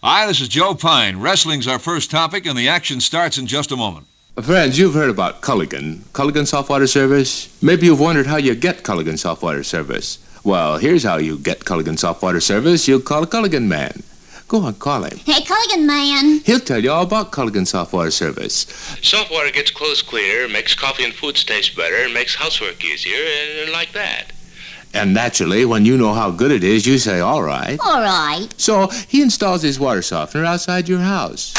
Hi, this is Joe Pyne. Wrestling's our first topic, and the action starts in just a moment. Friends, you've heard about Culligan Saltwater Service. Maybe you've wondered how you get Culligan Saltwater Service. Well, here's how you get Culligan Saltwater Service. You'll call a Culligan man. Go on, call him. Hey, Culligan man. He'll tell you all about Culligan Saltwater Service. Saltwater gets clothes cleaner, makes coffee and foods taste better, and makes housework easier, and like that. And naturally, when you know how good it is, you say, all right. All right. So he installs his water softener outside your house.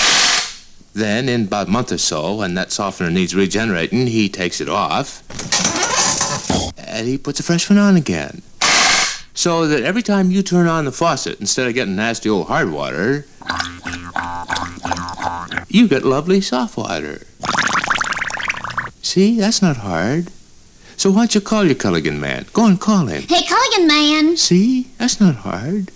Then, in about a month or so, when that softener needs regenerating, he takes it off, and he puts a fresh one on again. So that every time you turn on the faucet, instead of getting nasty old hard water, you get lovely soft water. See, that's not hard. So why don't you call your Culligan man? Go and call him. Hey, Culligan man. See, that's not hard.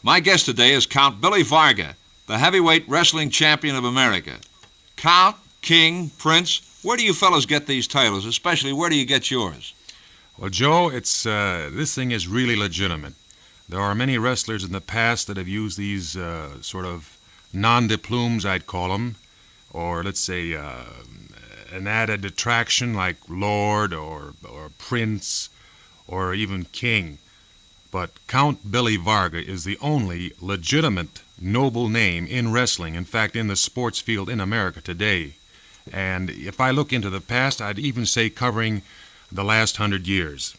My guest today is Count Billy Varga, the heavyweight wrestling champion of America. Count, King, Prince, where do you fellas get these titles? Especially, where do you get yours? Well, Joe, this thing is really legitimate. There are many wrestlers in the past that have used these sort of non-diplomes, I'd call them, or let's say an added attraction like Lord or Prince or even King. But Count Billy Varga is the only legitimate noble name in wrestling, in fact, in the sports field in America today. And if I look into the past, I'd even say covering the last 100 years.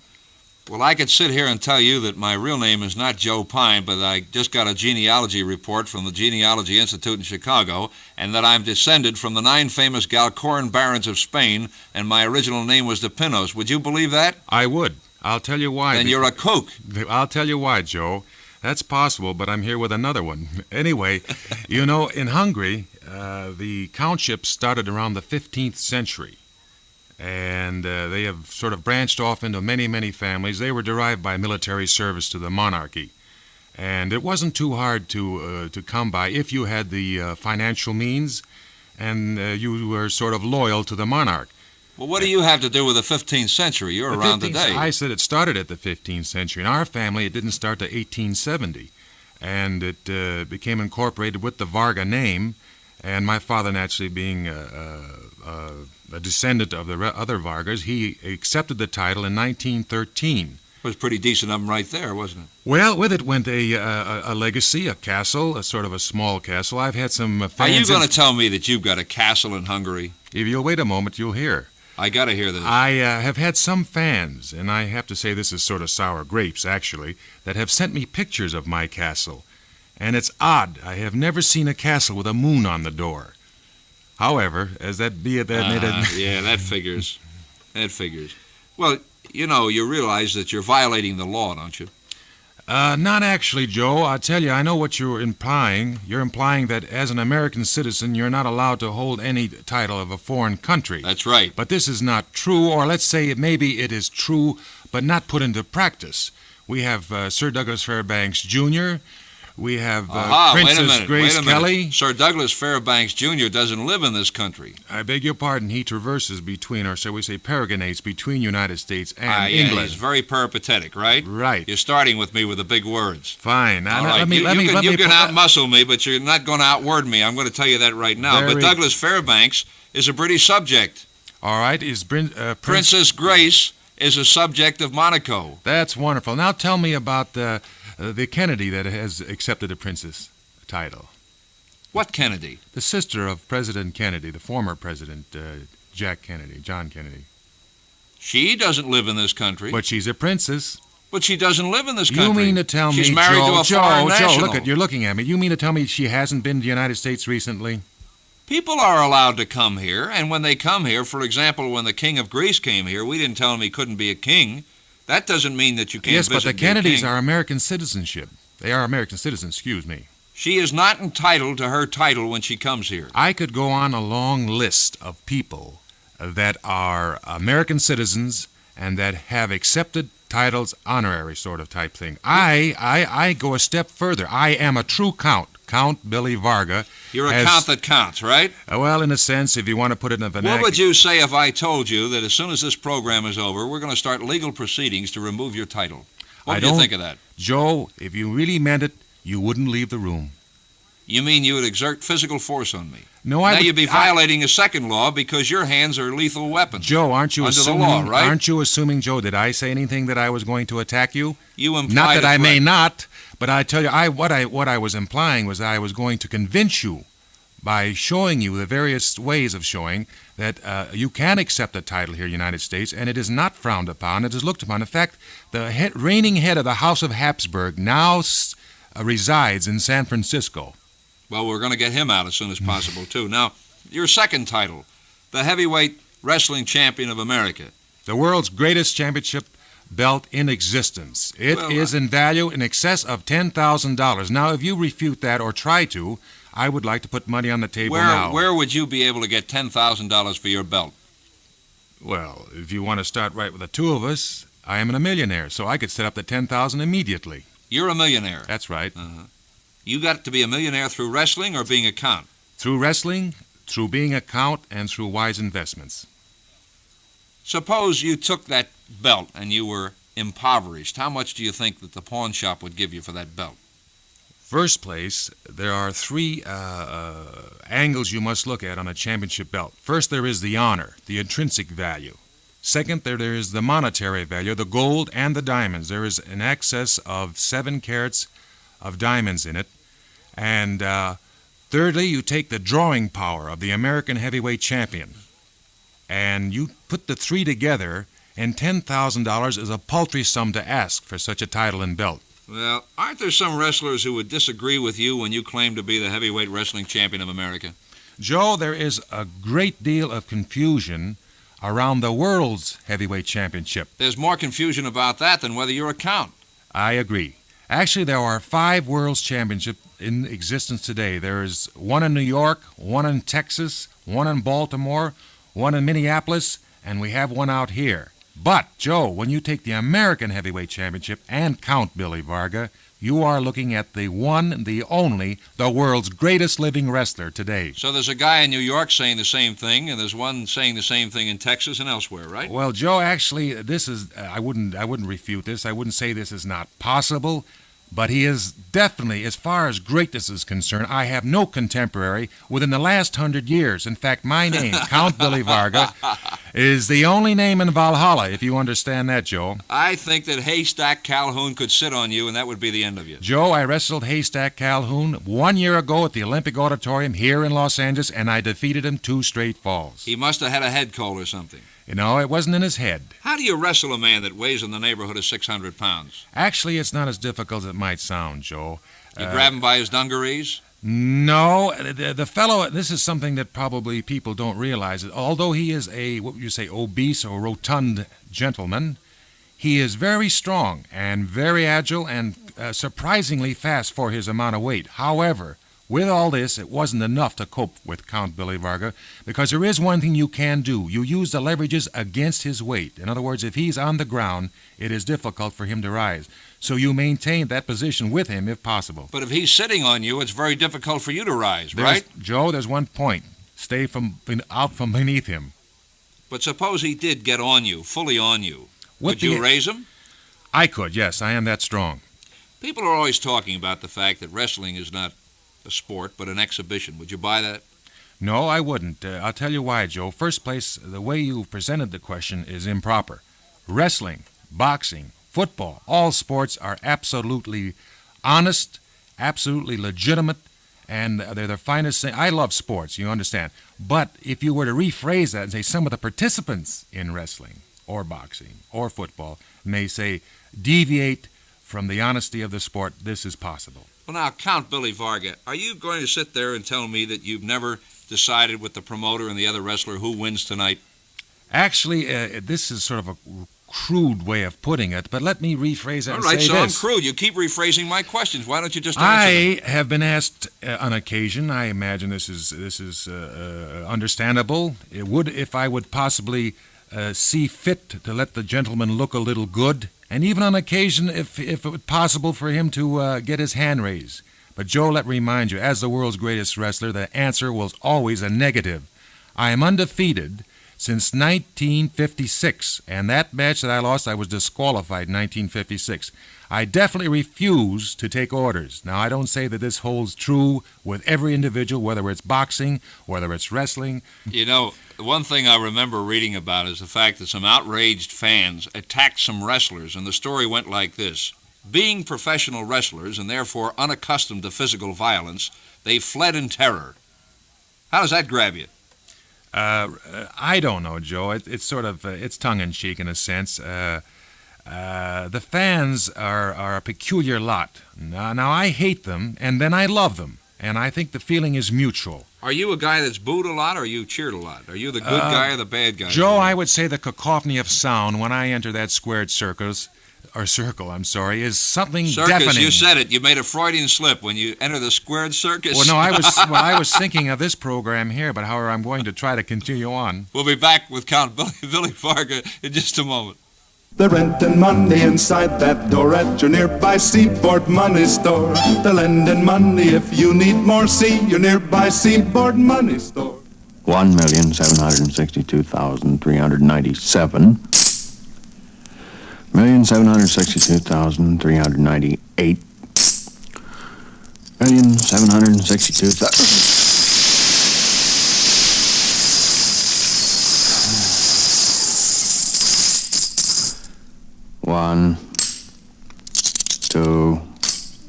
Well, I could sit here and tell you that my real name is not Joe Pyne, but I just got a genealogy report from the Genealogy Institute in Chicago, and that I'm descended from the 9 famous Galcoran barons of Spain, and my original name was de Pinos. Would you believe that? I would. I'll tell you why. Then you're a kook. I'll tell you why, Joe. That's possible, but I'm here with another one. Anyway, you know, in Hungary, the countships started around the 15th century. And they have sort of branched off into many, many families. They were derived by military service to the monarchy. And it wasn't too hard to come by if you had the financial means and you were sort of loyal to the monarch. Well, what do you have to do with the 15th century? You're around today. I said it started at the 15th century. In our family, it didn't start to 1870. And it became incorporated with the Varga name. And my father, naturally being a descendant of the other Vargas, he accepted the title in 1913. It was pretty decent of him right there, wasn't it? Well, with it went a legacy, a castle, a sort of a small castle. I've had some fans... Are you going to tell me that you've got a castle in Hungary? If you'll wait a moment, you'll hear. I got to hear this. I have had some fans, and I have to say this is sort of sour grapes, actually, that have sent me pictures of my castle. And it's odd. I have never seen a castle with a moon on the door. However, as that be it, yeah, that figures. That figures. Well, you know, you realize that you're violating the law, don't you? Not actually, Joe. I tell you, I know what you're implying. You're implying that as an American citizen, you're not allowed to hold any title of a foreign country. That's right. But this is not true, or let's say maybe it is true, but not put into practice. We have Sir Douglas Fairbanks, Jr., we have Princess Grace Kelly. Sir Douglas Fairbanks, Jr. doesn't live in this country. I beg your pardon. He traverses between, or shall we say peregrinates between United States and England. Yeah, he's very peripatetic, right? Right. You're starting with me with the big words. Fine. All right. You can out-muscle me, but you're not going to outword me. I'm going to tell you that right now. But Douglas Fairbanks is a British subject. All right. Princess Grace is a subject of Monaco. That's wonderful. Now tell me about the Kennedy that has accepted a princess title. What Kennedy? The sister of President Kennedy, the former President John Kennedy. She doesn't live in this country. But she's a princess. But she doesn't live in this country. You mean to tell me, she's married to a foreign national? Joe, you're looking at me. You mean to tell me she hasn't been to the United States recently? People are allowed to come here, and when they come here, for example, when the King of Greece came here, we didn't tell him he couldn't be a king. That doesn't mean that you can't visit. Yes, but the Kennedys are American citizenship. They are American citizens, excuse me. She is not entitled to her title when she comes here. I could go on a long list of people that are American citizens and that have accepted titles, honorary sort of type thing. I go a step further. I am a true count. Count Billy Varga. You're a count that counts, right? Well, in a sense, if you want to put it in a vernacular. What would you say if I told you that as soon as this program is over, we're going to start legal proceedings to remove your title? What do you think of that? Joe, if you really meant it, you wouldn't leave the room. You mean you would exert physical force on me? No, now you'd be violating a second law because your hands are lethal weapons. Joe, aren't you under assuming, the law, right? Aren't you assuming, Joe, did I say anything that I was going to attack you? You implied not that I may threat. not, but I tell you, what I was implying was that I was going to convince you by showing you the various ways of showing that you can accept the title here in the United States, and it is not frowned upon, it is looked upon. In fact, the reigning head of the House of Habsburg now resides in San Francisco. Well, we're going to get him out as soon as possible, too. Now, your second title, the heavyweight wrestling champion of America. The world's greatest championship belt in existence. It is in value in excess of $10,000. Now, if you refute that or try to, I would like to put money on the table now. Where would you be able to get $10,000 for your belt? Well, if you want to start right with the two of us, I am a millionaire, so I could set up the $10,000 immediately. You're a millionaire. That's right. You got to be a millionaire through wrestling or being a count? Through wrestling, through being a count, and through wise investments. Suppose you took that belt and you were impoverished. How much do you think that the pawn shop would give you for that belt? First place, there are three angles you must look at on a championship belt. First, there is the honor, the intrinsic value. Second, there is the monetary value, the gold and the diamonds. There is in excess of 7 carats of diamonds in it. And thirdly, you take the drawing power of the American heavyweight champion, and you put the three together, and $10,000 is a paltry sum to ask for such a title and belt. Well, aren't there some wrestlers who would disagree with you when you claim to be the heavyweight wrestling champion of America? Joe, there is a great deal of confusion around the world's heavyweight championship. There's more confusion about that than whether you're a count. I agree. Actually, there are 5 world's championships in existence today. There is one in New York, one in Texas, one in Baltimore, one in Minneapolis, and we have one out here. But, Joe, when you take the American Heavyweight Championship and Count Billy Varga, you are looking at the one, the only, the world's greatest living wrestler today. So there's a guy in New York saying the same thing, and there's one saying the same thing in Texas and elsewhere, right? Well, Joe, actually, this is, I wouldn't refute this. I wouldn't say this is not possible. But he is definitely, as far as greatness is concerned, I have no contemporary within the last 100 years. In fact, my name, Count Billy Varga, is the only name in Valhalla, if you understand that, Joe. I think that Haystack Calhoun could sit on you, and that would be the end of you. Joe, I wrestled Haystack Calhoun 1 year ago at the Olympic Auditorium here in Los Angeles, and I defeated him 2 straight falls. He must have had a head cold or something. You know, it wasn't in his head. How do you wrestle a man that weighs in the neighborhood of 600 pounds? Actually, it's not as difficult as it might sound, Joe. You grab him by his dungarees? No, the fellow, this is something that probably people don't realize. Although he is a, what would you say, obese or rotund gentleman, he is very strong and very agile and surprisingly fast for his amount of weight. However, with all this, it wasn't enough to cope with Count Billy Varga, because there is one thing you can do. You use the leverages against his weight. In other words, if he's on the ground, it is difficult for him to rise. So you maintain that position with him if possible. But if he's sitting on you, it's very difficult for you to rise, right? Joe, there's one point. Stay out from beneath him. But suppose he did get on you, fully on you. Would you raise him? I could, yes. I am that strong. People are always talking about the fact that wrestling is not a sport, but an exhibition. Would you buy that? No, I wouldn't. I'll tell you why, Joe. First place, the way you presented the question is improper. Wrestling, boxing, football, all sports are absolutely honest, absolutely legitimate, and they're the finest thing. I love sports, you understand. But if you were to rephrase that and say some of the participants in wrestling or boxing or football may say deviate from the honesty of the sport, this is possible. Well, now, Count Billy Varga, are you going to sit there and tell me that you've never decided with the promoter and the other wrestler who wins tonight? Actually, this is sort of a crude way of putting it, but let me rephrase it and say this. All right, so I'm crude. You keep rephrasing my questions. Why don't you just answer them? I have been asked on occasion. I imagine this is understandable. It would, if I would possibly see fit to let the gentleman look a little good, and even on occasion, if it was possible for him to get his hand raised. But Joe, let me remind you, as the world's greatest wrestler, the answer was always a negative. I am undefeated since 1956, and that match that I lost, I was disqualified in 1956. I definitely refuse to take orders. Now, I don't say that this holds true with every individual, whether it's boxing, whether it's wrestling. You know, one thing I remember reading about is the fact that some outraged fans attacked some wrestlers, and the story went like this. Being professional wrestlers and therefore unaccustomed to physical violence, they fled in terror. How does that grab you? I don't know, Joe. It's sort of it's tongue-in-cheek in a sense. The fans are a peculiar lot. Now, I hate them, and then I love them, and I think the feeling is mutual. Are you a guy that's booed a lot, or you cheered a lot? Are you the good guy or the bad guy? Joe, I would say the cacophony of sound when I enter that squared circle, is something circus, deafening. You said it. You made a Freudian slip when you enter the squared circus. Well, no, I was thinking of this program here, but however, I'm going to try to continue on. We'll be back with Count Billy Varga in just a moment. The renting money inside that door at your nearby Seaboard Money Store. The lending money if you need more. See your nearby Seaboard Money Store. 1,762,397. 1,762,398. 1,762,000. 1, 2.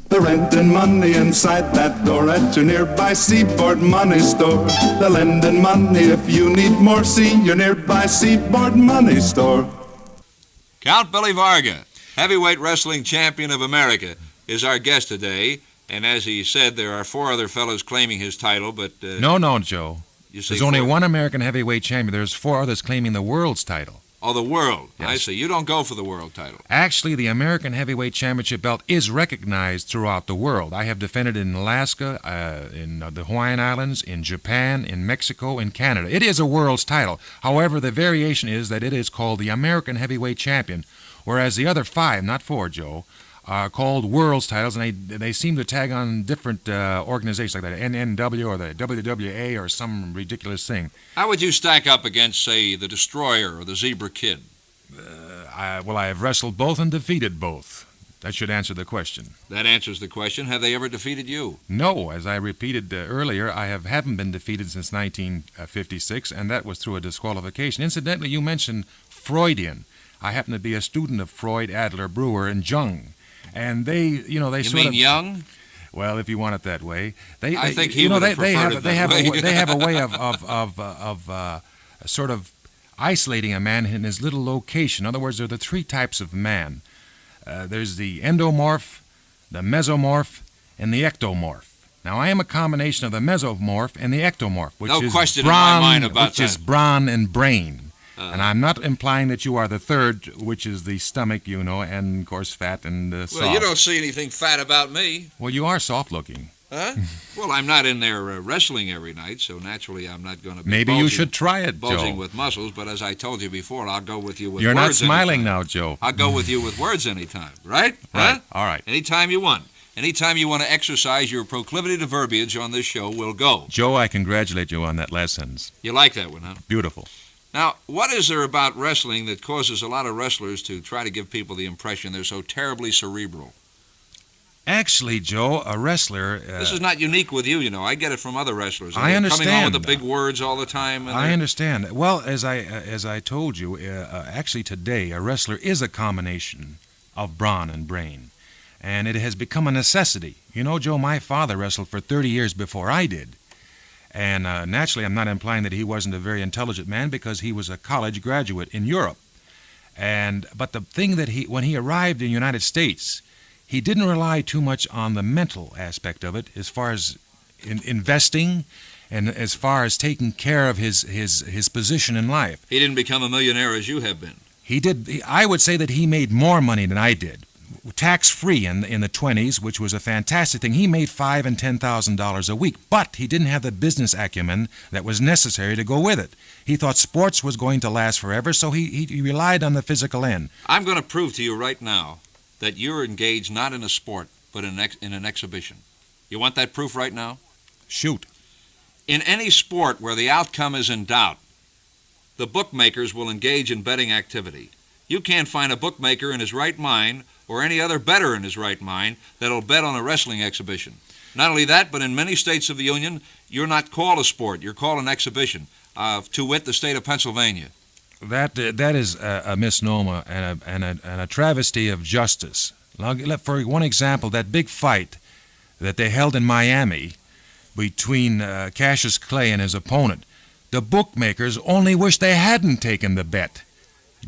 The renting money inside that door at your nearby Seaboard Money Store. The lending money if you need more. See your nearby Seaboard Money Store. Count Billy Varga, heavyweight wrestling champion of America, is our guest today. And as he said, there are 4 other fellows claiming his title, but... No, Joe. There's only 1 American heavyweight champion. There's 4 others claiming the world's title. Oh, the world. Yes. I see. You don't go for the world title. Actually, the American heavyweight championship belt is recognized throughout the world. I have defended it in Alaska, in the Hawaiian Islands, in Japan, in Mexico, in Canada. It is a world's title. However, the variation is that it is called the American heavyweight champion, whereas the other 5, not 4, Joe, are called world's titles, and they seem to tag on different organizations like that, NNW or the WWA or some ridiculous thing. How would you stack up against, say, the Destroyer or the Zebra Kid? I have wrestled both and defeated both. That should answer the question. That answers the question. Have they ever defeated you? No. As I repeated earlier, I haven't been defeated since 1956, and that was through a disqualification. Incidentally, you mentioned Freudian. I happen to be a student of Freud, Adler, Brewer, and Jung. And they, you know, they you sort mean of Young? Well, if you want it that way, I think he would have preferred it that way. They have a way of sort of isolating a man in his little location. In other words, there are the 3 types of man. There's the endomorph, the mesomorph, and the ectomorph. Now, I am a combination of the mesomorph and the ectomorph, which no is question brawn, in my mind about which is brawn and brain. And I'm not implying that you are the 3rd, which is the stomach, you know, and, of course, fat and soft. Well, you don't see anything fat about me. Well, you are soft-looking. Huh? Well, I'm not in there wrestling every night, so naturally I'm not going to be Maybe bulging, you should try it, bulging Joe. with muscles, but as I told you before, I'll go with you with You're words not smiling anytime. now, Joe. I'll go with you with words anytime, right? Right, Huh? all right. Anytime you want. Anytime you want to exercise your proclivity to verbiage on this show, we'll go. Joe, I congratulate you on that last sentence. You like that one, huh? Beautiful. Now, what is there about wrestling that causes a lot of wrestlers to try to give people the impression they're so terribly cerebral? Actually, Joe, a wrestler... this is not unique with you, you know. I get it from other wrestlers. I understand. Coming on with the big words all the time. I understand. Well, as I told you, actually today, a wrestler is a combination of brawn and brain. And it has become a necessity. You know, Joe, my father wrestled for 30 years before I did. And naturally, I'm not implying that he wasn't a very intelligent man because he was a college graduate in Europe. But the thing that when he arrived in the United States, he didn't rely too much on the mental aspect of it as far as investing and as far as taking care of his position in life. He didn't become a millionaire as you have been. He did. I would say that he made more money than I did. Tax-free in the 20s, which was a fantastic thing. He made $5,000 and $10,000 a week, but he didn't have the business acumen that was necessary to go with it. He thought sports was going to last forever, so he relied on the physical end. I'm going to prove to you right now that you're engaged not in a sport, but in an exhibition. You want that proof right now? Shoot. In any sport where the outcome is in doubt, the bookmakers will engage in betting activity. You can't find a bookmaker in his right mind or any other bettor in his right mind that'll bet on a wrestling exhibition. Not only that, but in many states of the Union, you're not called a sport, you're called an exhibition, to wit, the state of Pennsylvania. That is a misnomer and a travesty of justice. For one example, that big fight that they held in Miami between Cassius Clay and his opponent, the bookmakers only wish they hadn't taken the bet.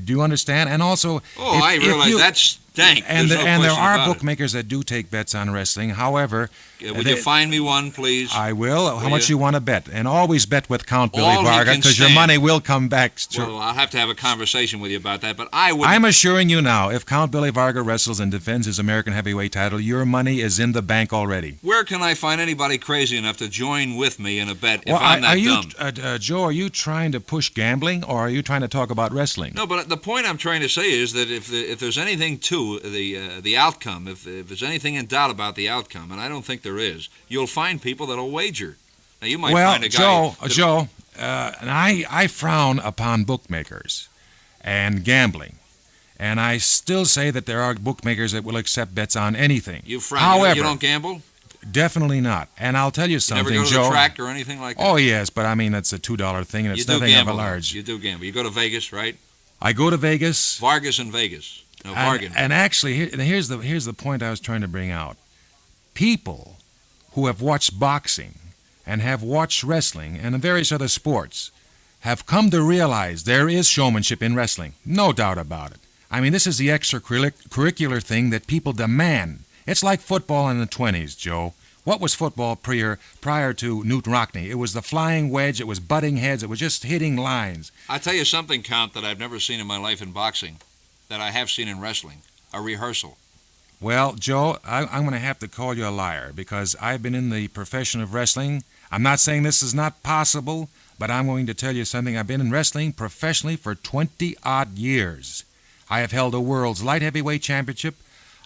Do you understand? And also, I realize that's dank. And There's no there question are about bookmakers that do take bets on wrestling. However, would you find me one, please? I will. How much you want to bet? And always bet with Count Billy All he Varga, can because your stand. money will come back. Well, I'll have to have a conversation with you about that, but I would. I'm assuring you now, if Count Billy Varga wrestles and defends his American heavyweight title, your money is in the bank already. Where can I find anybody crazy enough to join with me in a bet if I'm that dumb? Joe, are you trying to push gambling, or are you trying to talk about wrestling? No, but the point I'm trying to say is that if there's anything to the outcome, if there's anything in doubt about the outcome, and I don't think there is, you'll find people that'll wager. Now, you might find a guy... Joe, and I frown upon bookmakers and gambling. And I still say that there are bookmakers that will accept bets on anything. You frown. However, you don't gamble? Definitely not. And I'll tell you something, You never go to Joe. the track or anything like that? Oh, yes, but I mean, it's a $2 thing, and it's nothing of a large. You do gamble. You go to Vegas, right? I go to Vegas. Vargas in Vegas. No, Vargan. And actually, here's the point I was trying to bring out. People who have watched boxing and have watched wrestling and various other sports have come to realize there is showmanship in wrestling. No doubt about it. I mean, this is the extracurricular thing that people demand. It's like football in the 20s, Joe. What was football prior to Newt Rockne? It was the flying wedge, it was butting heads, it was just hitting lines. I'll tell you something, Count, that I've never seen in my life in boxing, that I have seen in wrestling, a rehearsal. Well, Joe, I'm going to have to call you a liar, because I've been in the profession of wrestling. I'm not saying this is not possible, but I'm going to tell you something. I've been in wrestling professionally for 20-odd years. I have held the world's light heavyweight championship.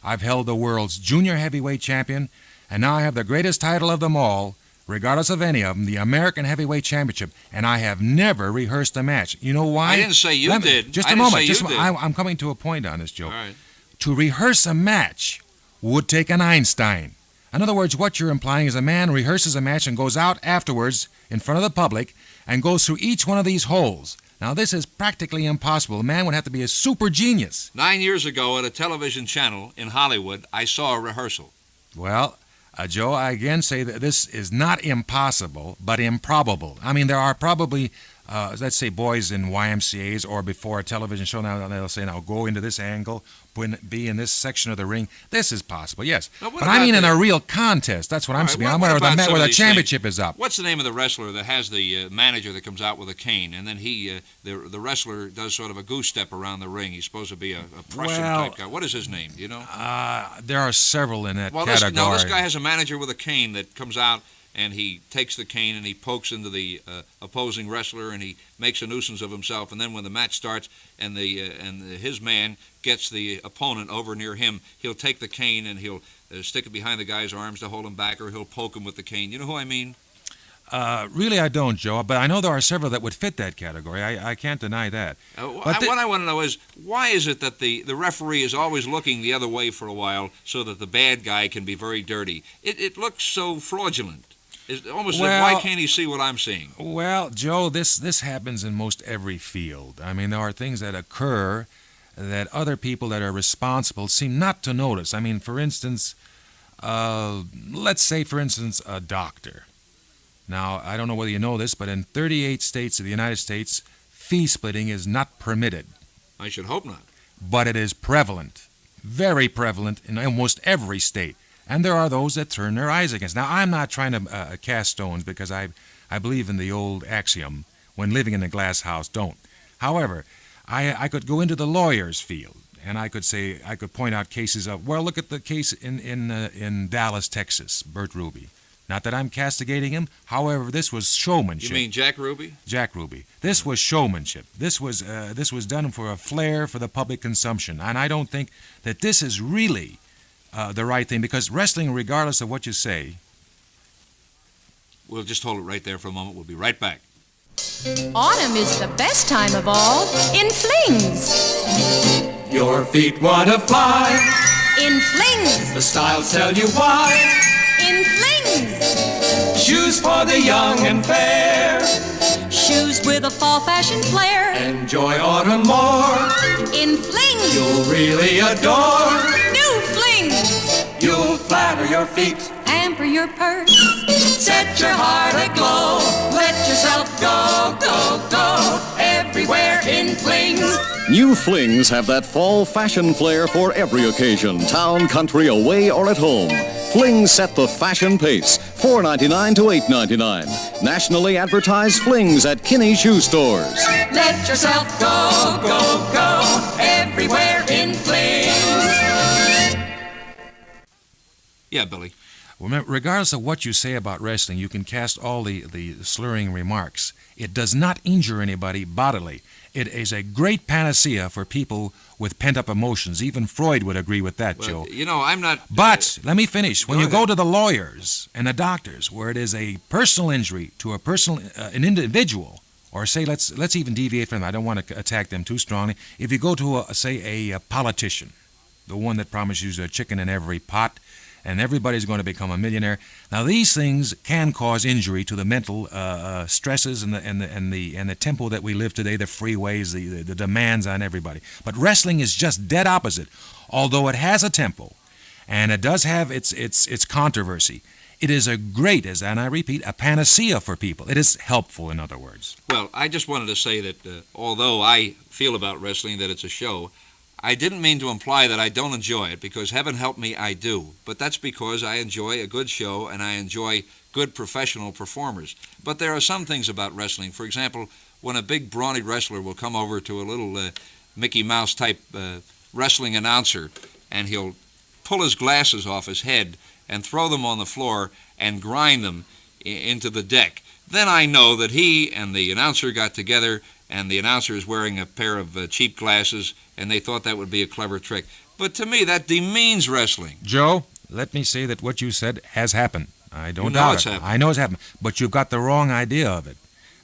I've held the world's junior heavyweight champion. And now I have the greatest title of them all, regardless of any of them, the American Heavyweight Championship, and I have never rehearsed a match. You know why? I didn't say you did. Just a moment. I'm coming to a point on this, Joe. All right. To rehearse a match would take an Einstein. In other words, what you're implying is a man rehearses a match and goes out afterwards in front of the public and goes through each one of these holes. Now, this is practically impossible. A man would have to be a super genius. 9 years ago at a television channel in Hollywood, I saw a rehearsal. Well... Joe, I again say that this is not impossible, but improbable. I mean, there are probably, let's say, boys in YMCAs or before a television show, now they'll say, now go into this angle, be in this section of the ring. This is possible, yes. But I mean in a real contest. That's what I'm saying. I'm where the championship is up. What's the name of the wrestler that has the manager that comes out with a cane, and then the wrestler does sort of a goose step around the ring? He's supposed to be a Prussian type guy. What is his name? Do you know? There are several in that category. This guy has a manager with a cane that comes out, and he takes the cane and he pokes into the opposing wrestler, and he makes a nuisance of himself. And then when the match starts and his man gets the opponent over near him, he'll take the cane and he'll stick it behind the guy's arms to hold him back, or he'll poke him with the cane. You know who I mean? Really, I don't, Joe, but I know there are several that would fit that category. I can't deny that. What I want to know is, why is it that the referee is always looking the other way for a while so that the bad guy can be very dirty? It looks so fraudulent. It's almost why can't he see what I'm seeing? Well, Joe, this happens in most every field. I mean, there are things that occur that other people that are responsible seem not to notice. I mean, for instance, let's say, for instance, a doctor. Now, I don't know whether you know this, but in 38 states of the United States, fee splitting is not permitted. I should hope not. But it is prevalent, very prevalent in almost every state. And there are those that turn their eyes against. Now, I'm not trying to cast stones, because I believe in the old axiom, when living in a glass house, don't. However, I could go into the lawyer's field, and I could point out cases of, well, look at the case in Dallas, Texas, Bert Ruby. Not that I'm castigating him. However, this was showmanship. You mean Jack Ruby? Jack Ruby. This was showmanship. This was done for a flair for the public consumption. And I don't think that this is really the right thing, because wrestling, regardless of what you say... We'll just hold it right there for a moment. We'll be right back. Autumn is the best time of all in flings. Your feet want to fly. In flings. The styles tell you why. In flings. Shoes for the young and fair. Shoes with a fall fashion flair. Enjoy autumn more. In flings. You'll really adore. New flings. You'll flatter your feet. Pamper your purse. Set your heart aglow. Let yourself go, go, go. Everywhere in flings. New flings have that fall fashion flair for every occasion, town, country, away, or at home. Flings set the fashion pace. $4.99 to $8.99. Nationally advertised flings at Kinney shoe stores. Let yourself go, go, go. Everywhere in flings. Yeah, Billy. Regardless of what you say about wrestling, you can cast all the slurring remarks. It does not injure anybody bodily. It is a great panacea for people with pent-up emotions. Even Freud would agree with that, Joe. You know, I'm not... But, let me finish. When you ahead. go to the lawyers and the doctors, where it is a personal injury to an individual, or say, let's even deviate from them. I don't want to attack them too strongly. If you go to, a politician, the one that promises you a chicken in every pot, and everybody's going to become a millionaire. Now, these things can cause injury to the mental stresses and the tempo that we live today, the freeways, the demands on everybody. But wrestling is just dead opposite. Although it has a tempo, and it does have its controversy, it is a great, and I repeat, a panacea for people. It is helpful, in other words. Well, I just wanted to say that although I feel about wrestling that it's a show, I didn't mean to imply that I don't enjoy it, because heaven help me, I do. But that's because I enjoy a good show and I enjoy good professional performers. But there are some things about wrestling. For example, when a big brawny wrestler will come over to a little Mickey Mouse type wrestling announcer, and he'll pull his glasses off his head and throw them on the floor and grind them into the deck, then I know that he and the announcer got together, and the announcer is wearing a pair of cheap glasses, and they thought that would be a clever trick. But to me, that demeans wrestling. Joe, let me say that what you said has happened. I don't You know doubt it's it. happened. I know it's happened, but you've got the wrong idea of it.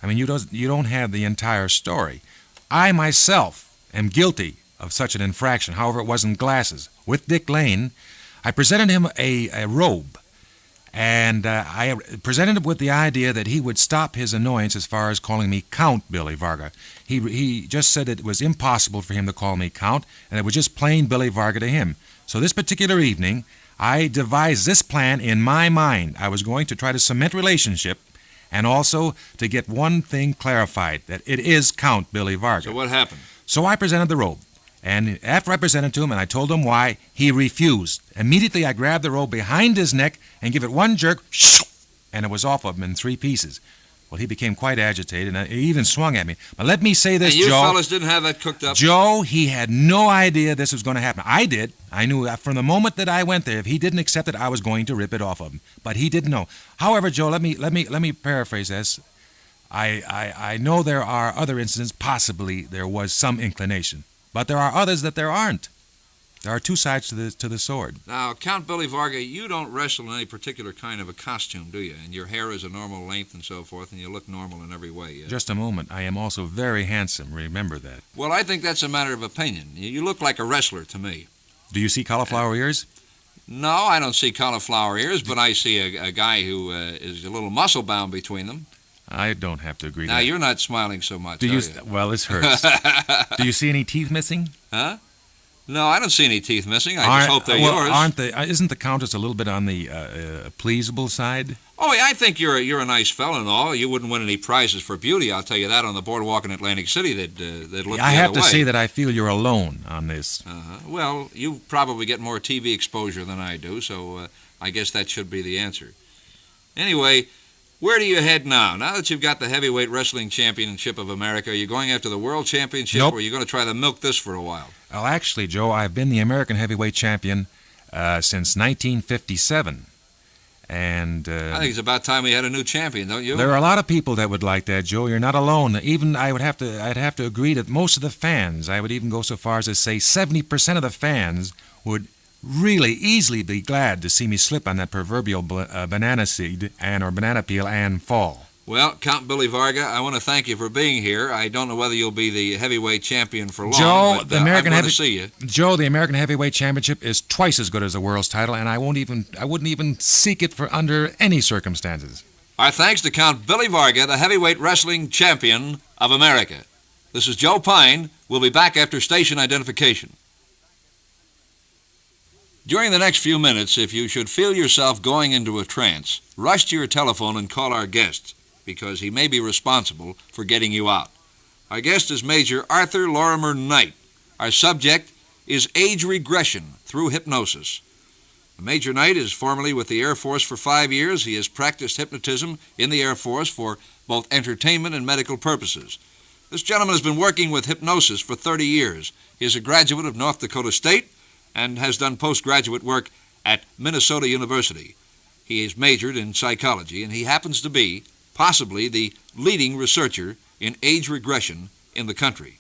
I mean, you don't have the entire story. I myself am guilty of such an infraction. However, it wasn't glasses. With Dick Lane, I presented him a robe, and I presented him with the idea that he would stop his annoyance as far as calling me Count Billy Varga. He just said it was impossible for him to call me Count, and it was just plain Billy Varga to him. So this particular evening, I devised this plan in my mind. I was going to try to cement relationship, and also to get one thing clarified, that it is Count Billy Varga. So what happened? So I presented the robe. And after I presented to him and I told him why, he refused. Immediately I grabbed the robe behind his neck and gave it one jerk, and it was off of him in 3 pieces. Well, he became quite agitated, and he even swung at me. But let me say this, And you Joe. fellas didn't have that cooked up? Joe, he had no idea this was going to happen. I did. I knew from the moment that I went there, if he didn't accept it, I was going to rip it off of him. But he didn't know. However, Joe, let me paraphrase this. I know there are other incidents. Possibly there was some inclination. But there are others that there aren't. There are 2 sides to the sword. Now, Count Billy Varga, you don't wrestle in any particular kind of a costume, do you? And your hair is a normal length and so forth, and you look normal in every way. Just a moment. I am also very handsome. Remember that. Well, I think that's a matter of opinion. You look like a wrestler to me. Do you see cauliflower ears? No, I don't see cauliflower ears, but I see a guy who is a little muscle-bound between them. I don't have to agree. Now, you're not smiling so much, do are you? you? Well, this hurts. Do you see any teeth missing? Huh? No, I don't see any teeth missing. I just hope they're yours. Aren't they? Isn't the Countess a little bit on the pleasable side? Oh, yeah, I think you're a nice fellow and all. You wouldn't win any prizes for beauty, I'll tell you that, on the boardwalk in Atlantic City. They'd look the other way. I have to say that I feel you're alone on this. Well, you probably get more TV exposure than I do, so I guess that should be the answer. Anyway, where do you head now? Now that you've got the Heavyweight Wrestling Championship of America, are you going after the World Championship, Nope. or are you going to try to milk this for a while? Well, actually, Joe, I've been the American Heavyweight Champion since 1957. And I think it's about time we had a new champion, don't you? there are a lot of people that would like that, Joe. You're not alone. Even I'd have to agree that most of the fans, I would even go so far as to say 70% of the fans would really easily be glad to see me slip on that proverbial banana seed or banana peel and fall. Well, Count Billy Varga, I want to thank you for being here. I don't know whether you'll be the heavyweight champion for long, Joe, but the American I'm going to see you. Joe, the American Heavyweight Championship is twice as good as the world's title, and I wouldn't even seek it for under any circumstances. Our thanks to Count Billy Varga, the heavyweight wrestling champion of America. This is Joe Pyne. We'll be back after station identification. During the next few minutes, if you should feel yourself going into a trance, rush to your telephone and call our guest, because he may be responsible for getting you out. Our guest is Major Arthur Lorimer Knight. Our subject is age regression through hypnosis. Major Knight is formerly with the Air Force for 5 years. He has practiced hypnotism in the Air Force for both entertainment and medical purposes. This gentleman has been working with hypnosis for 30 years. He is a graduate of North Dakota State and has done postgraduate work at Minnesota University. He is majored in psychology, and he happens to be possibly the leading researcher in age regression in the country.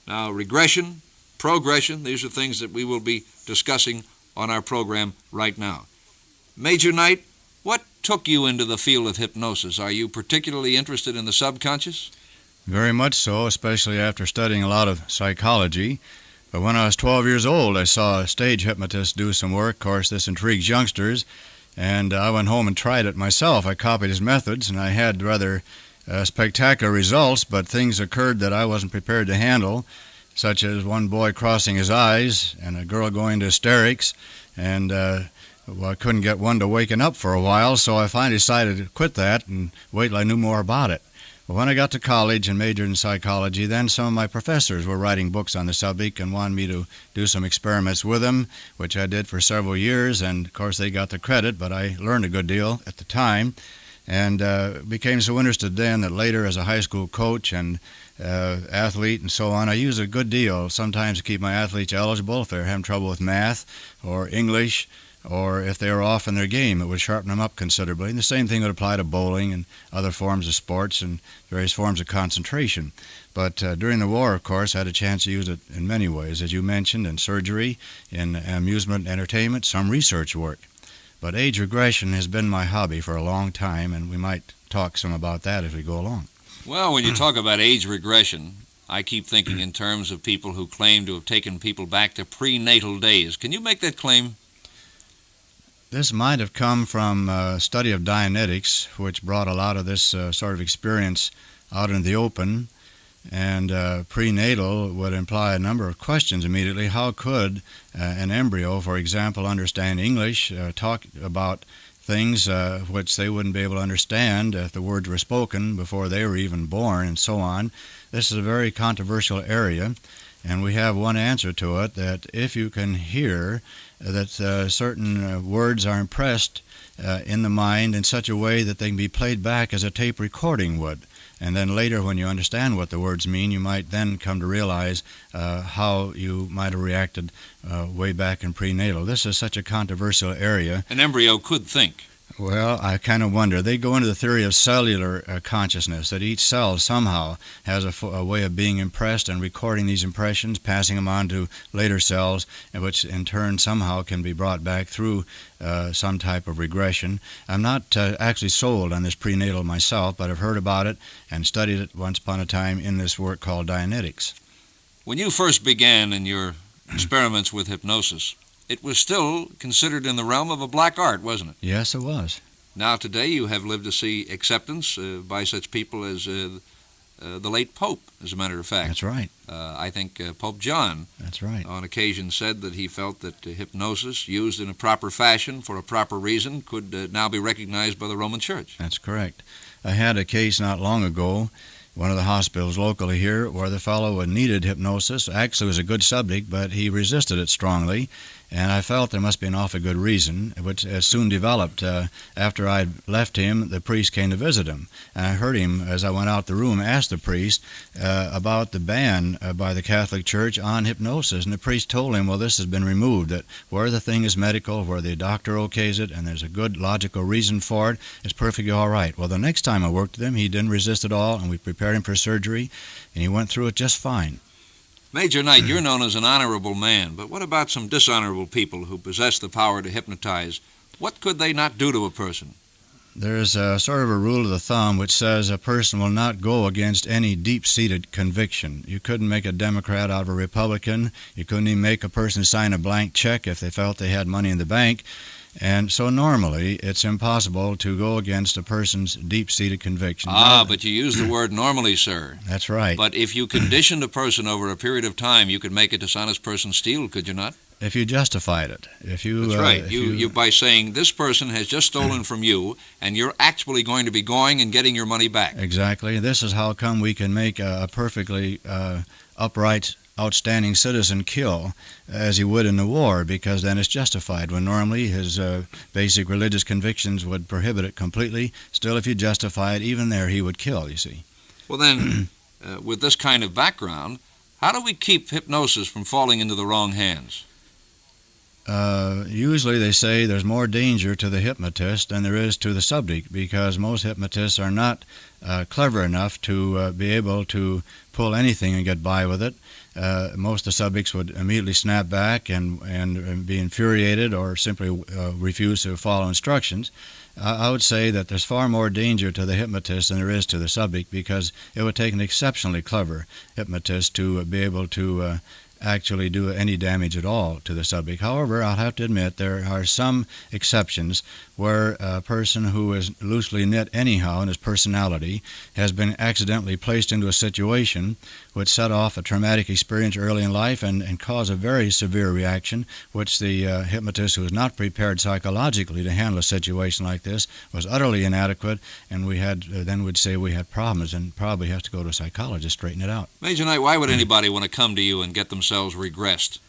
Now, regression, progression, these are things that we will be discussing on our program right now. Major Knight, what took you into the field of hypnosis? Are you particularly interested in the subconscious? Very much so, especially after studying a lot of psychology. But when I was 12 years old, I saw a stage hypnotist do some work. Of course, this intrigues youngsters, and I went home and tried it myself. I copied his methods, and I had rather spectacular results, but things occurred that I wasn't prepared to handle, such as one boy crossing his eyes and a girl going into hysterics, and I couldn't get one to waken up for a while, so I finally decided to quit that and wait till I knew more about it. But when I got to college and majored in psychology, then some of my professors were writing books on the subject and wanted me to do some experiments with them, which I did for several years, and of course they got the credit, but I learned a good deal at the time, and became so interested then that later as a high school coach and athlete and so on, I used a good deal sometimes to keep my athletes eligible if they're having trouble with math or English, or if they were off in their game, it would sharpen them up considerably. And the same thing would apply to bowling and other forms of sports and various forms of concentration. But during the war, of course, I had a chance to use it in many ways, as you mentioned, in surgery, in amusement and entertainment, some research work. But age regression has been my hobby for a long time, and we might talk some about that as we go along. Well, when you talk about age regression, I keep thinking in terms of people who claim to have taken people back to prenatal days. Can you make that claim? This might have come from a study of Dianetics, which brought a lot of this sort of experience out in the open. And prenatal would imply a number of questions immediately. How could an embryo, for example, understand English, talk about things which they wouldn't be able to understand if the words were spoken before they were even born, and so on? This is a very controversial area, and we have one answer to it, that if you can hear that certain words are impressed in the mind in such a way that they can be played back as a tape recording would. And then later, when you understand what the words mean, you might then come to realize how you might have reacted way back in prenatal. This is such a controversial area. An embryo could think. Well, I kind of wonder. They go into the theory of cellular consciousness, that each cell somehow has a way of being impressed and recording these impressions, passing them on to later cells, which in turn somehow can be brought back through some type of regression. I'm not actually sold on this prenatal myself, but I've heard about it and studied it once upon a time in this work called Dianetics. When you first began in your experiments with hypnosis, it was still considered in the realm of a black art, wasn't it? Yes, it was. Now today you have lived to see acceptance by such people as the late Pope, as a matter of fact. That's right. I think Pope John, that's right, on occasion said that he felt that hypnosis used in a proper fashion for a proper reason could now be recognized by the Roman Church. That's correct. I had a case not long ago, one of the hospitals locally here, where the fellow needed hypnosis. Actually, it was a good subject, but he resisted it strongly, and I felt there must be an awfully good reason, which soon developed. After I'd left him, the priest came to visit him, and I heard him, as I went out the room, ask the priest about the ban by the Catholic Church on hypnosis, and the priest told him, well, this has been removed, that where the thing is medical, where the doctor okays it, and there's a good logical reason for it, it's perfectly all right. Well, the next time I worked with him, he didn't resist at all, and we prepared him for surgery, and he went through it just fine. Major Knight, you're known as an honorable man, but what about some dishonorable people who possess the power to hypnotize? What could they not do to a person? There's a sort of a rule of the thumb which says a person will not go against any deep-seated conviction. You couldn't make a Democrat out of a Republican. You couldn't even make a person sign a blank check if they felt they had money in the bank. And so normally it's impossible to go against a person's deep-seated conviction. But you use the word normally, sir. That's right. But if you conditioned a person over a period of time, you could make a dishonest person steal, could you not? If you justified it. That's right. You by saying this person has just stolen from you, and you're actually going to be going and getting your money back. Exactly. This is how come we can make a perfectly upright, outstanding citizen kill as he would in the war, because then it's justified, when normally his basic religious convictions would prohibit it completely. Still, if you justify it, even there he would kill, you see. Well then, with this kind of background, how do we keep hypnosis from falling into the wrong hands? Usually they say there's more danger to the hypnotist than there is to the subject, because most hypnotists are not clever enough to be able to pull anything and get by with it. Most of the subjects would immediately snap back and be infuriated or simply refuse to follow instructions. I would say that there's far more danger to the hypnotist than there is to the subject, because it would take an exceptionally clever hypnotist to be able to actually do any damage at all to the subject. However, I'll have to admit there are some exceptions where a person who is loosely knit anyhow in his personality has been accidentally placed into a situation which set off a traumatic experience early in life and cause a very severe reaction, which the hypnotist, who was not prepared psychologically to handle a situation like this, was utterly inadequate, and we had then would say we had problems and probably have to go to a psychologist to straighten it out. Major Knight, why would anybody want to come to you and get themselves regressed?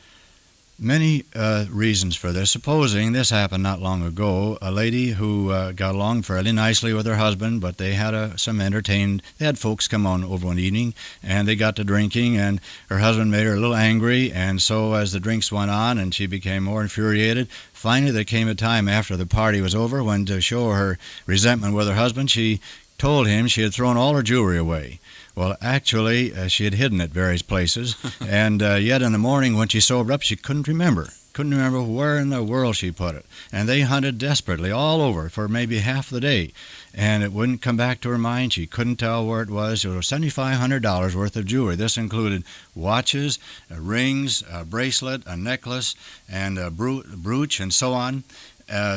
Many reasons for this. Supposing this happened not long ago, a lady who got along fairly nicely with her husband, but they had they had folks come on over one evening, and they got to drinking, and her husband made her a little angry, and so as the drinks went on and she became more infuriated, finally there came a time after the party was over when, to show her resentment with her husband, she told him she had thrown all her jewelry away. Well, actually, she had hidden it various places, and yet in the morning when she sobered up, she couldn't remember where in the world she put it. And they hunted desperately all over for maybe half the day, and it wouldn't come back to her mind. She couldn't tell where it was. It was $7,500 worth of jewelry. This included watches, rings, a bracelet, a necklace, and a brooch, and so on.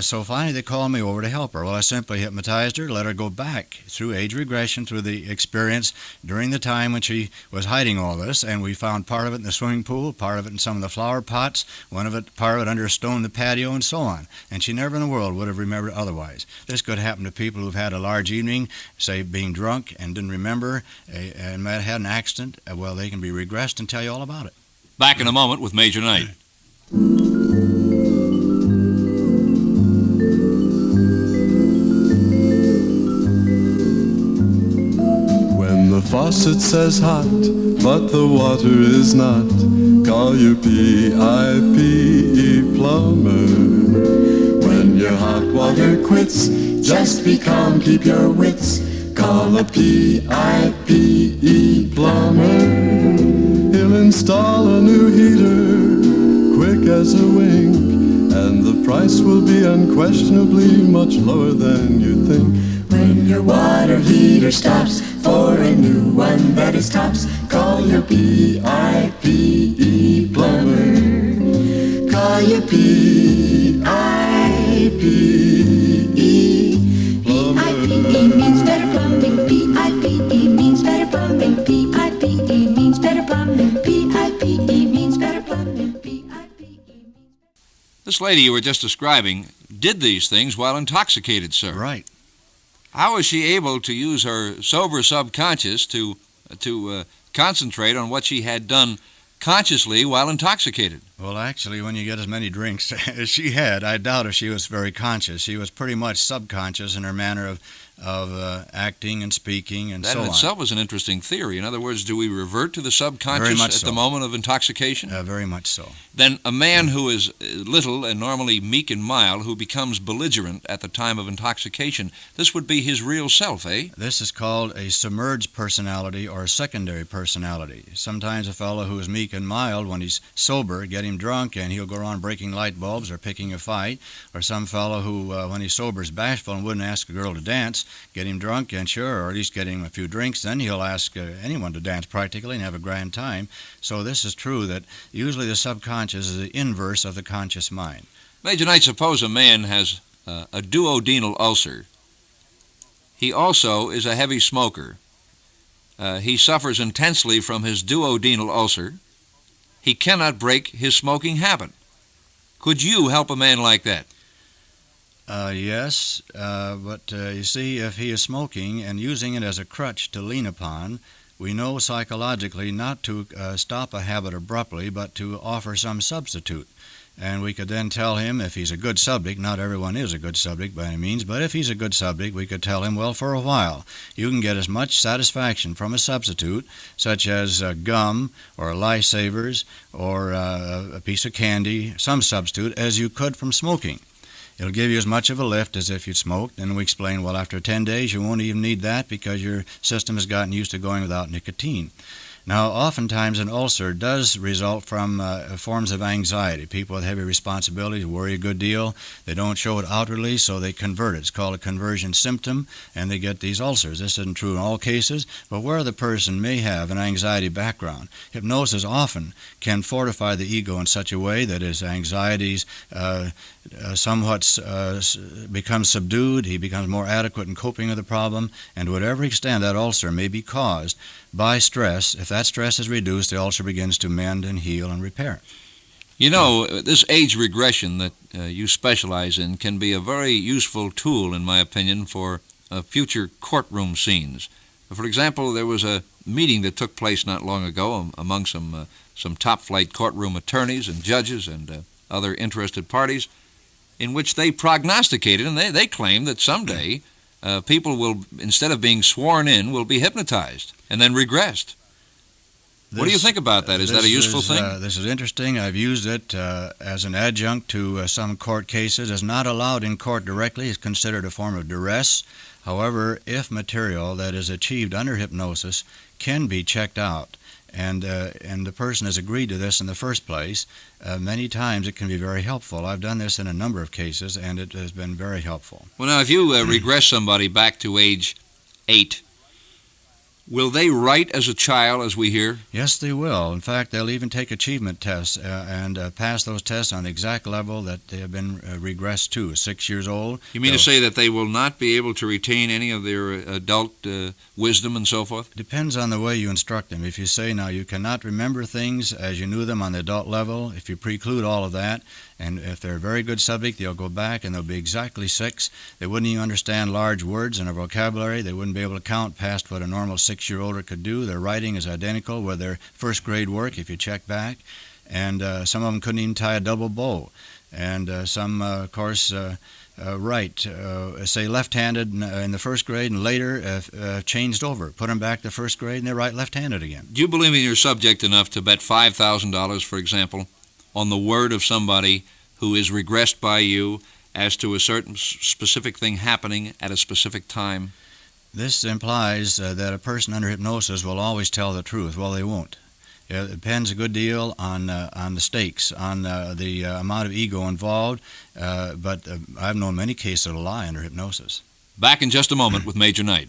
So finally they called me over to help her. Well, I simply hypnotized her, let her go back through age regression, through the experience during the time when she was hiding all this, and we found part of it in the swimming pool, part of it in some of the flower pots, part of it under a stone in the patio, and so on. And she never in the world would have remembered otherwise. This could happen to people who've had a large evening, say being drunk and didn't remember, and might have had an accident. Well, they can be regressed and tell you all about it. Back in a moment with Major Knight. The faucet says hot, but the water is not. Call your P-I-P-E plumber. When your hot water quits, just be calm, keep your wits. Call a P-I-P-E plumber. He'll install a new heater, quick as a wink, and the price will be unquestionably much lower than you think. When your water heater stops for a new one that is tops, call your P-I-P-E plumber. Call your P-I-P-E plumber. P-I-P-E means better plumbing. P-I-P-E means better plumbing. P-I-P-E means better plumbing. P-I-P-E means better plumbing. P-I-P-E. This lady you were just describing did these things while intoxicated, sir. Right. How was she able to use her sober subconscious to concentrate on what she had done consciously while intoxicated? Well, actually, when you get as many drinks as she had, I doubt if she was very conscious. She was pretty much subconscious in her manner of acting and speaking and that so on. That in itself is an interesting theory. In other words, do we revert to the subconscious Very much at so. the moment of intoxication? Very much so. Then a man who is little and normally meek and mild, who becomes belligerent at the time of intoxication, this would be his real self, eh? This is called a submerged personality or a secondary personality. Sometimes a fellow who is meek and mild, when he's sober, get him drunk and he'll go around breaking light bulbs or picking a fight. Or some fellow who, when he's sober, is bashful and wouldn't ask a girl to dance, get him drunk and sure, or at least get him a few drinks, then he'll ask anyone to dance practically and have a grand time. So this is true that usually the subconscious is the inverse of the conscious mind. Major Knight, suppose a man has a duodenal ulcer. He also is a heavy smoker. He suffers intensely from his duodenal ulcer. He cannot break his smoking habit. Could you help a man like that? Yes, but you see, if he is smoking and using it as a crutch to lean upon, we know psychologically not to stop a habit abruptly, but to offer some substitute. And we could then tell him, if he's a good subject, not everyone is a good subject by any means, but if he's a good subject, we could tell him, well, for a while, you can get as much satisfaction from a substitute, such as gum or lifesavers or a piece of candy, some substitute, as you could from smoking. It'll give you as much of a lift as if you'd smoked, and we explain, well, after 10 days, you won't even need that because your system has gotten used to going without nicotine. Now, oftentimes an ulcer does result from forms of anxiety. People with heavy responsibilities worry a good deal. They don't show it outwardly, so they convert it. It's called a conversion symptom, and they get these ulcers. This isn't true in all cases, but where the person may have an anxiety background, hypnosis often can fortify the ego in such a way that his anxieties somewhat become subdued. He becomes more adequate in coping with the problem, and to whatever extent that ulcer may be caused by stress, if that stress is reduced, the ulcer begins to mend and heal and repair. You know, this age regression that you specialize in can be a very useful tool, in my opinion, for future courtroom scenes. For example, there was a meeting that took place not long ago among some top-flight courtroom attorneys and judges and other interested parties, in which they prognosticated, and they claim that someday people will, instead of being sworn in, will be hypnotized and then regressed. What do you think about that? Is that a useful thing? This is interesting. I've used it as an adjunct to some court cases. It's not allowed in court directly. It's considered a form of duress. However, if material that is achieved under hypnosis can be checked out, and the person has agreed to this in the first place, many times it can be very helpful. I've done this in a number of cases, and it has been very helpful. Well, now, if you regress somebody back to age 8, will they write as a child, as we hear? Yes, they will. In fact, they'll even take achievement tests and pass those tests on the exact level that they have been regressed to, 6 years old. You mean to say that they will not be able to retain any of their adult wisdom and so forth? Depends on the way you instruct them. If you say, now, you cannot remember things as you knew them on the adult level, if you preclude all of that, and if they're a very good subject, they'll go back and they'll be exactly 6. They wouldn't even understand large words in a vocabulary. They wouldn't be able to count past what a normal 6-year-older could do. Their writing is identical with their first grade work if you check back. And some of them couldn't even tie a double bow. And some, of course, write, say left-handed in the first grade and later changed over. Put them back to first grade and they write left-handed again. Do you believe in your subject enough to bet $5,000, for example, on the word of somebody who is regressed by you as to a certain specific thing happening at a specific time? This implies that a person under hypnosis will always tell the truth. Well, they won't. It depends a good deal on the stakes, on the amount of ego involved, but I've known many cases that'll lie under hypnosis. Back in just a moment with Major Knight.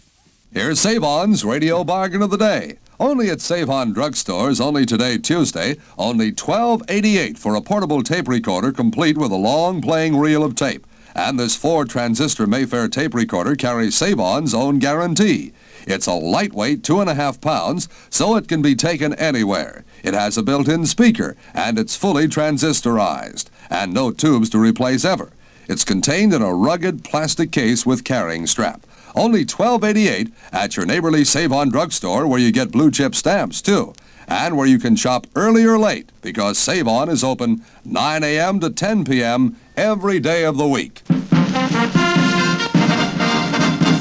Here's Save-On's Radio Bargain of the Day. Only at Save-On drugstores, only today, Tuesday, only $12.88 for a portable tape recorder complete with a long playing reel of tape. And this 4-transistor Mayfair tape recorder carries Save-On's own guarantee. It's a lightweight 2.5 pounds, so it can be taken anywhere. It has a built-in speaker, and it's fully transistorized, and no tubes to replace ever. It's contained in a rugged plastic case with carrying strap. Only $12.88 at your neighborly Save-On drugstore, where you get blue-chip stamps, too. And where you can shop early or late, because Save-On is open 9 a.m. to 10 p.m. every day of the week.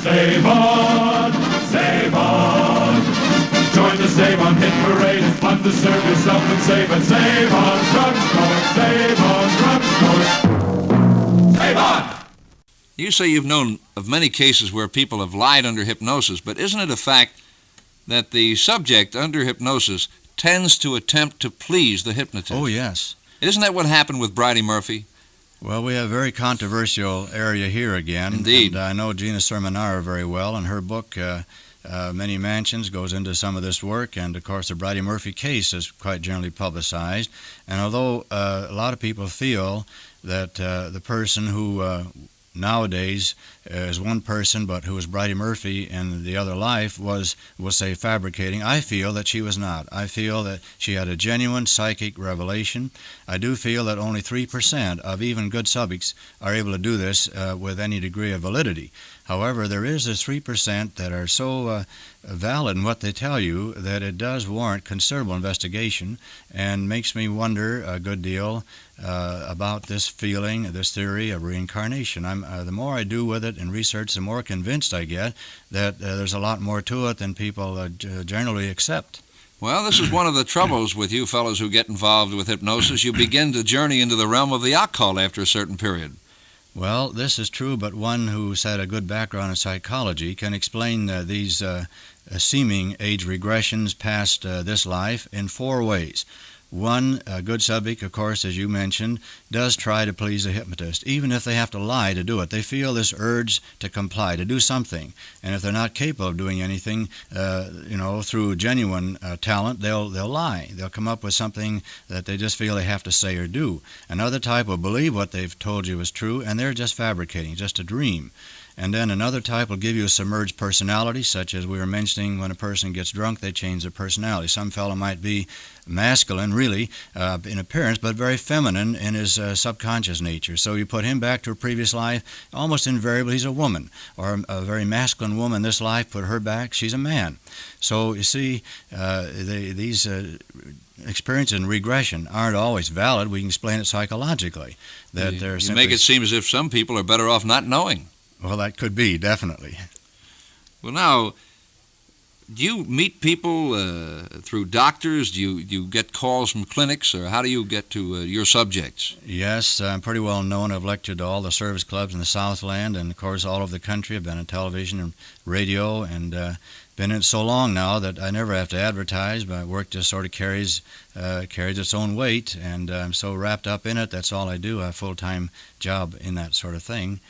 Save on, save on. Join the Save On Hit Parade. It's fun to serve yourself and save at Save On Drugstore. Save On Drugstore. Save on! You say you've known of many cases where people have lied under hypnosis, but isn't it a fact that the subject under hypnosis tends to attempt to please the hypnotist? Oh, yes. Isn't that what happened with Bridie Murphy? Well, we have a very controversial area here again. Indeed. And I know Gina Sermonara very well, and her book, Many Mansions, goes into some of this work, and of course the Bridie Murphy case is quite generally publicized. And although a lot of people feel that the person who nowadays is one person, but who was Bridie Murphy in the other life was, we'll say, fabricating, I feel that she was not. I feel that she had a genuine psychic revelation. I do feel that only 3% of even good subjects are able to do this with any degree of validity. However, there is this 3% that are so valid in what they tell you that it does warrant considerable investigation, and makes me wonder a good deal about this feeling, this theory of reincarnation. The more I do with it and research, the more convinced I get that there's a lot more to it than people generally accept. Well, this is one of the troubles with you fellows who get involved with hypnosis. You begin to journey into the realm of the occult after a certain period. Well, this is true, but one who's had a good background in psychology can explain these seeming age regressions past this life in 4 ways. One, a good subject, of course, as you mentioned, does try to please the hypnotist, even if they have to lie to do it. They feel this urge to comply, to do something. And if they're not capable of doing anything, through genuine talent, they'll lie. They'll come up with something that they just feel they have to say or do. Another type will believe what they've told you is true, and they're just fabricating, just a dream. And then another type will give you a submerged personality, such as we were mentioning, when a person gets drunk, they change their personality. Some fellow might be masculine, really, in appearance, but very feminine in his subconscious nature. So you put him back to a previous life, almost invariably he's a woman, or a very masculine woman in this life, put her back, she's a man. So you see, these experiences in regression aren't always valid. We can explain it psychologically. That they're you make it seem as if some people are better off not knowing. Well, that could be, definitely. Well, now, do you meet people through doctors? Do you get calls from clinics, or how do you get to your subjects? Yes, I'm pretty well known. I've lectured to all the service clubs in the Southland, and of course all over the country. I've been on television and radio, and been in it so long now that I never have to advertise. My work just sort of carries its own weight, and I'm so wrapped up in it. That's all I do. I have a full-time job in that sort of thing.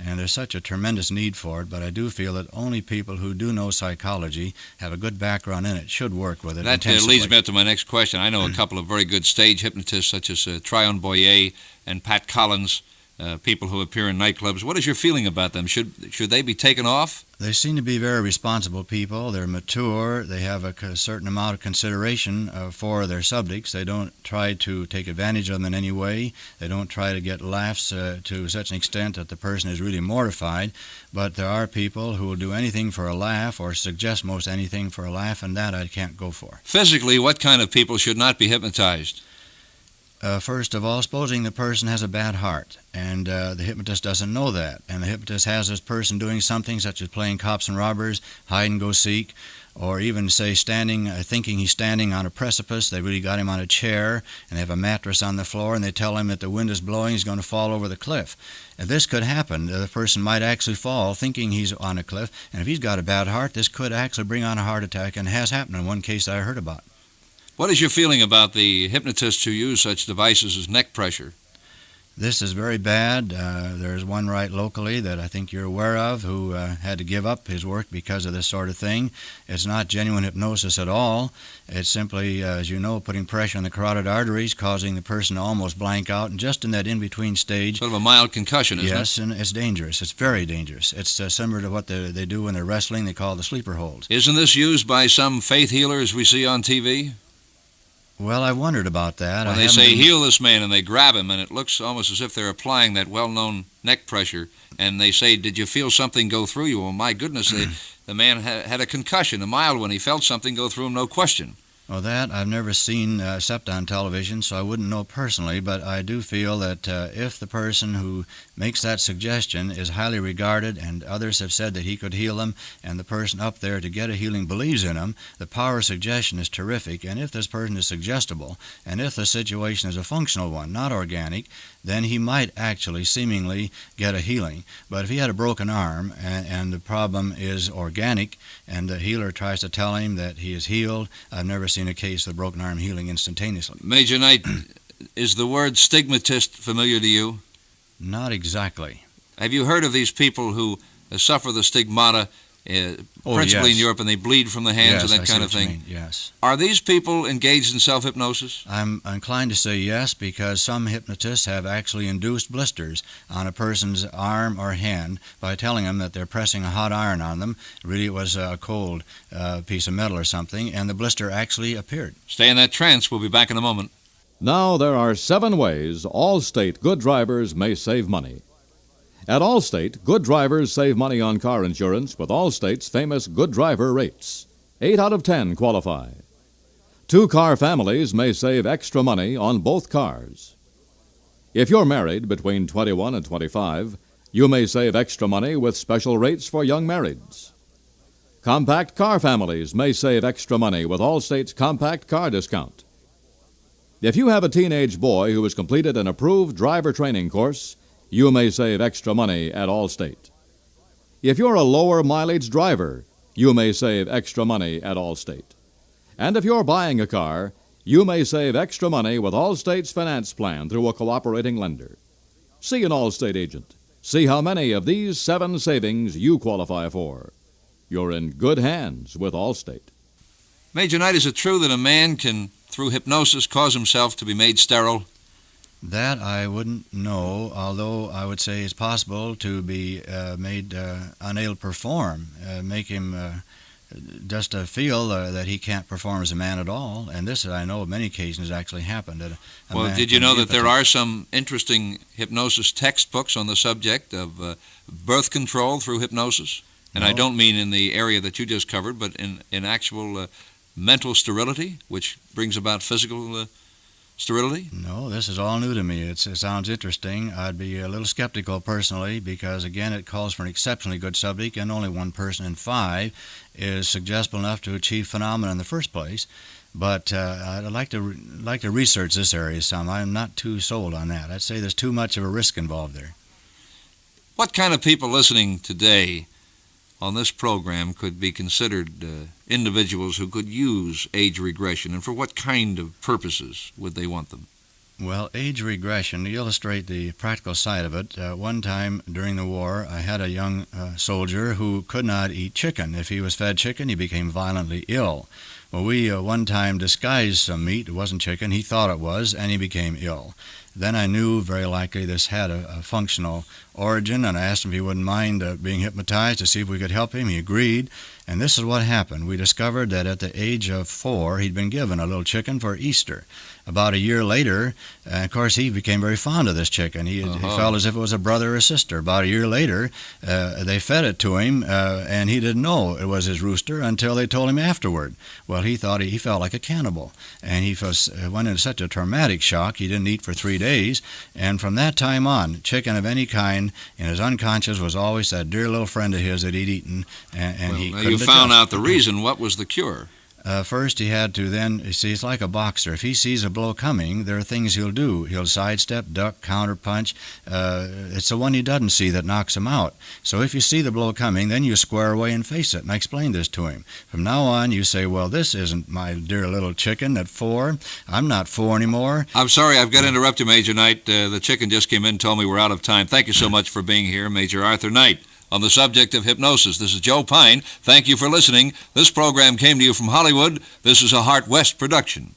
And there's such a tremendous need for it, but I do feel that only people who do know psychology, have a good background in it, should work with it intensively. That leads me up to my next question. I know a couple of very good stage hypnotists, such as Tryon Boyer and Pat Collins, people who appear in nightclubs. What is your feeling about them? Should they be taken off? They seem to be very responsible people. They're mature. They have a certain amount of consideration for their subjects. They don't try to take advantage of them in any way. They don't try to get laughs to such an extent that the person is really mortified. But there are people who will do anything for a laugh, or suggest most anything for a laugh, and that I can't go for. Physically, what kind of people should not be hypnotized? First of all, supposing the person has a bad heart, and the hypnotist doesn't know that, and the hypnotist has this person doing something such as playing cops and robbers, hide and go seek, or even, say, thinking he's standing on a precipice. They really got him on a chair, and they have a mattress on the floor, and they tell him that the wind is blowing, he's going to fall over the cliff. And this could happen. The person might actually fall thinking he's on a cliff, and if he's got a bad heart, this could actually bring on a heart attack, and has happened in one case that I heard about. What is your feeling about the hypnotists who use such devices as neck pressure? This is very bad. There's one right locally that I think you're aware of who had to give up his work because of this sort of thing. It's not genuine hypnosis at all. It's simply, as you know, putting pressure on the carotid arteries, causing the person to almost blank out, and just in that in-between stage. Sort of a mild concussion, isn't it? Yes, and it's dangerous. It's very dangerous. It's similar to what they do when they're wrestling. They call the sleeper holds. Isn't this used by some faith healers we see on TV? Well, I wondered about that. When they say, heal this man, and they grab him, and it looks almost as if they're applying that well-known neck pressure, and they say, did you feel something go through you? Well, my goodness, the man had a concussion, a mild one. He felt something go through him, no question. Well, that I've never seen except on television, so I wouldn't know personally, but I do feel that if the person who makes that suggestion is highly regarded and others have said that he could heal them, and the person up there to get a healing believes in him, the power of suggestion is terrific, and if this person is suggestible, and if the situation is a functional one, not organic, then he might actually seemingly get a healing. But if he had a broken arm and the problem is organic, and the healer tries to tell him that he is healed, I've never seen a case of broken arm healing instantaneously. Major Knight, is the word stigmatist familiar to you? Not exactly. Have you heard of these people who suffer the stigmata, principally yes. in Europe, and they bleed from the hands and that kind of thing? Yes. Are these people engaged in self-hypnosis? I'm inclined to say yes, because some hypnotists have actually induced blisters on a person's arm or hand by telling them that they're pressing a hot iron on them. Really, it was a cold piece of metal or something, and the blister actually appeared. Stay in that trance. We'll be back in a moment. Now there are 7 ways Allstate good drivers may save money. At Allstate, good drivers save money on car insurance with Allstate's famous good driver rates. 8 out of 10 qualify. 2-car families may save extra money on both cars. If you're married between 21 and 25, you may save extra money with special rates for young marrieds. Compact car families may save extra money with Allstate's compact car discount. If you have a teenage boy who has completed an approved driver training course, you may save extra money at Allstate. If you're a lower mileage driver, you may save extra money at Allstate. And if you're buying a car, you may save extra money with Allstate's finance plan through a cooperating lender. See an Allstate agent. See how many of these 7 savings you qualify for. You're in good hands with Allstate. Major Knight, is it true that a man can, through hypnosis, cause himself to be made sterile? That I wouldn't know, although I would say it's possible to be made unable to perform, make him just feel that he can't perform as a man at all. And this, I know, on many occasions actually happened. Well, did you know that there are some interesting hypnosis textbooks on the subject of birth control through hypnosis? And No. I don't mean in the area that you just covered, but in actual mental sterility, which brings about physical sterility? No, this is all new to me. It sounds interesting. I'd be a little skeptical personally because, again, it calls for an exceptionally good subject, and only 1 person in 5 is suggestible enough to achieve phenomena in the first place. But I'd like to research this area some. I'm not too sold on that. I'd say there's too much of a risk involved there. What kind of people listening today on this program could be considered individuals who could use age regression, and for what kind of purposes would they want them? Well, age regression, to illustrate the practical side of it, one time during the war, I had a young soldier who could not eat chicken. If he was fed chicken, he became violently ill. Well, we one time disguised some meat. It wasn't chicken. He thought it was, and he became ill. Then I knew very likely this had a functional origin, and I asked him if he wouldn't mind being hypnotized to see if we could help him. He agreed, and this is what happened. We discovered that at the age of 4, he'd been given a little chicken for Easter. About a year later, of course, he became very fond of this chicken. He felt as if it was a brother or sister. About a year later, they fed it to him, and he didn't know it was his rooster until they told him afterward. Well, he thought he felt like a cannibal, and he went into such a traumatic shock he didn't eat for 3 days. And from that time on, chicken of any kind in his unconscious was always that dear little friend of his that he'd eaten, and he couldn't adjust. You found out the reason. What was the cure? First, he had to then, you see, it's like a boxer. If he sees a blow coming, there are things he'll do. He'll sidestep, duck, counterpunch. It's the one he doesn't see that knocks him out. So if you see the blow coming, then you square away and face it. And I explained this to him. From now on, you say, well, this isn't my dear little chicken at 4. I'm not 4 anymore. I'm sorry, I've got to interrupt you, Major Knight. The chicken just came in and told me we're out of time. Thank you so much for being here, Major Arthur Knight, on the subject of hypnosis. This is Joe Pyne. Thank you for listening. This program came to you from Hollywood. This is a Heart West production.